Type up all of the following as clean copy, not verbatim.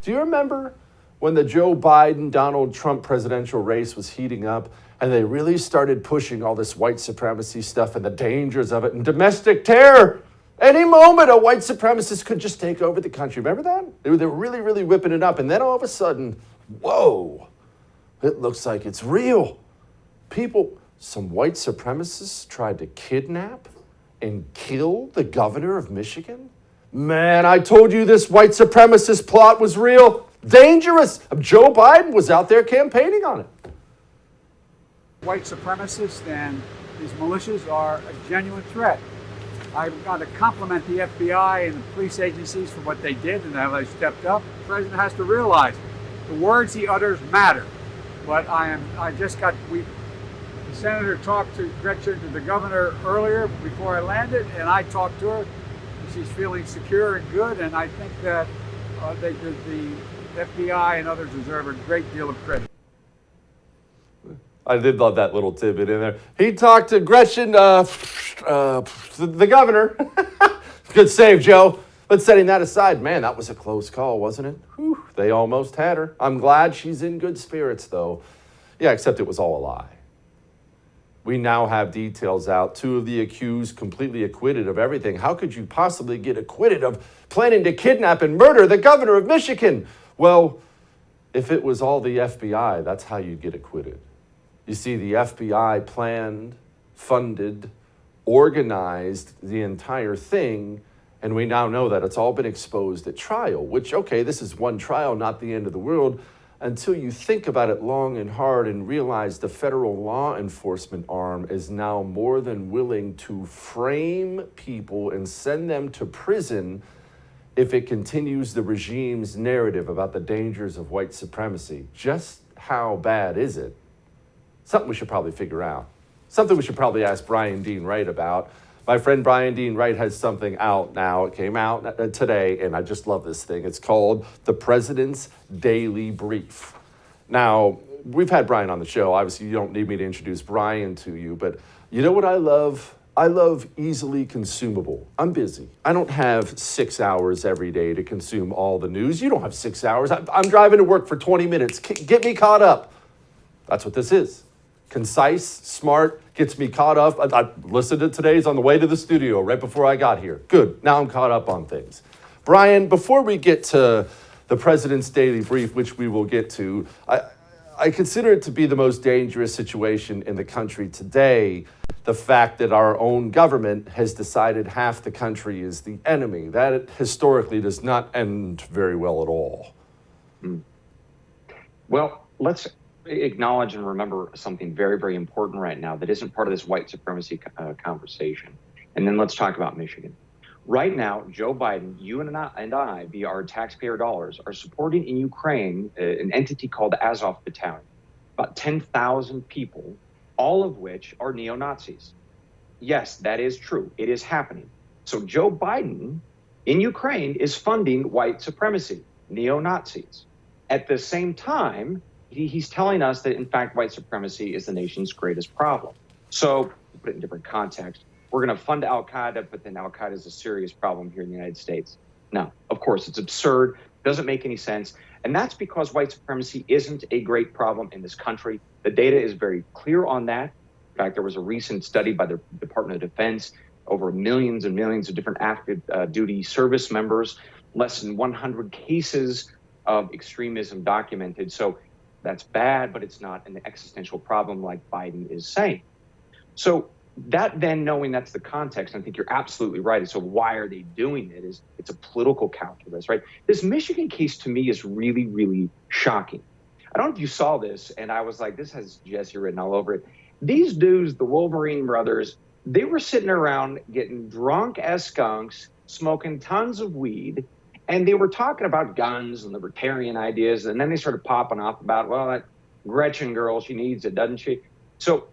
Do you remember when the Joe Biden-Donald Trump presidential race was heating up and they really started pushing all this white supremacy stuff and the dangers of it and domestic terror? Any moment, a white supremacist could just take over the country. Remember that? They were really, really whipping it up. And then all of a sudden, whoa, it looks like it's real. Some white supremacists tried to kidnap and kill the governor of Michigan? Man, I told you this white supremacist plot was real. Dangerous. Joe Biden was out there campaigning on it. White supremacists and these militias are a genuine threat. I've got to compliment the FBI and the police agencies for what they did and how they stepped up. The president has to realize the words he utters matter. But the senator talked to the governor earlier before I landed, and I talked to her. She's feeling secure and good, and I think that the FBI and others deserve a great deal of credit. I did love that little tidbit in there. He talked to Gretchen, the governor. Good save, Joe. But setting that aside, man, that was a close call, wasn't it? Whew, they almost had her. I'm glad she's in good spirits, though. Yeah, except it was all a lie. We now have details out. 2 of the accused completely acquitted of everything. How could you possibly get acquitted of planning to kidnap and murder the governor of Michigan? Well, if it was all the FBI, that's how you'd get acquitted. You see, the FBI planned, funded, organized the entire thing, and we now know that it's all been exposed at trial, which, okay, this is one trial, not the end of the world, until you think about it long and hard and realize the federal law enforcement arm is now more than willing to frame people and send them to prison if it continues the regime's narrative about the dangers of white supremacy. Just how bad is it? Something we should probably figure out. Something we should probably ask Bryan Dean Wright about. My friend Bryan Dean Wright has something out now. It came out today, and I just love this thing. It's called The President's Daily Brief. Now, we've had Bryan on the show. Obviously, you don't need me to introduce Bryan to you, but you know what I love? I love easily consumable. I'm busy. I don't have 6 hours every day to consume all the news. You don't have 6 hours. I'm driving to work for 20 minutes. Get me caught up. That's what this is. Concise, smart, gets me caught up. I listened to today's on the way to the studio right before I got here. Good, now I'm caught up on things. Bryan, before we get to the President's Daily Brief, which we will get to, I consider it to be the most dangerous situation in the country today, the fact that our own government has decided half the country is the enemy. That historically does not end very well at all. Well, let's acknowledge and remember something very, very important right now that isn't part of this white supremacy conversation. And then let's talk about Michigan. Right now, Joe Biden, you and I, via our taxpayer dollars, are supporting in Ukraine an entity called Azov Battalion, about 10,000 people, all of which are neo-Nazis. Yes, that is true. It is happening. So Joe Biden in Ukraine is funding white supremacy, neo-Nazis. At the same time, he's telling us that, in fact, white supremacy is the nation's greatest problem. So, to put it in different context, we're going to fund al-Qaeda, but then al-Qaeda is a serious problem here in the United States. Now, of course, it's absurd, doesn't make any sense, and that's because white supremacy isn't a great problem in this country. The data is very clear on that. In fact, there was a recent study by the Department of Defense, over millions and millions of different active duty service members, less than 100 cases of extremism documented. So that's bad, but it's not an existential problem like Biden is saying. So that then, knowing that's the context, I think you're absolutely right. So why are they doing it? It's a political calculus, right? This Michigan case to me is really, really shocking. I don't know if you saw this, and I was like, this has Jesse written all over it. These dudes, the Wolverine brothers, they were sitting around getting drunk as skunks, smoking tons of weed, and they were talking about guns and libertarian ideas, and then they started popping off about, well, that Gretchen girl, she needs it, doesn't she? So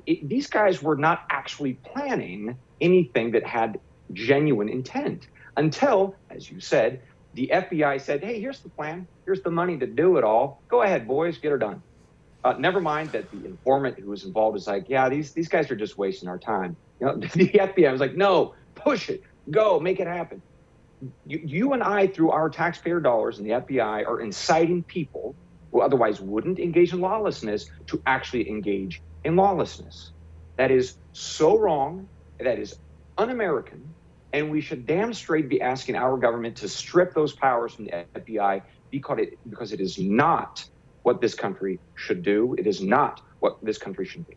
these guys were not actually planning anything that had genuine intent until, as you said, the FBI said, hey, here's the plan. Here's the money to do it all. Go ahead, boys, get her done. Never mind that the informant who was involved was like, yeah, these guys are just wasting our time. You know, the FBI was like, no, push it, go, make it happen. You and I, through our taxpayer dollars and the FBI, are inciting people who otherwise wouldn't engage in lawlessness to actually engage in lawlessness. That is so wrong. That is un-American. And we should damn straight be asking our government to strip those powers from the FBI because it is not what this country should do. It is not what this country should be.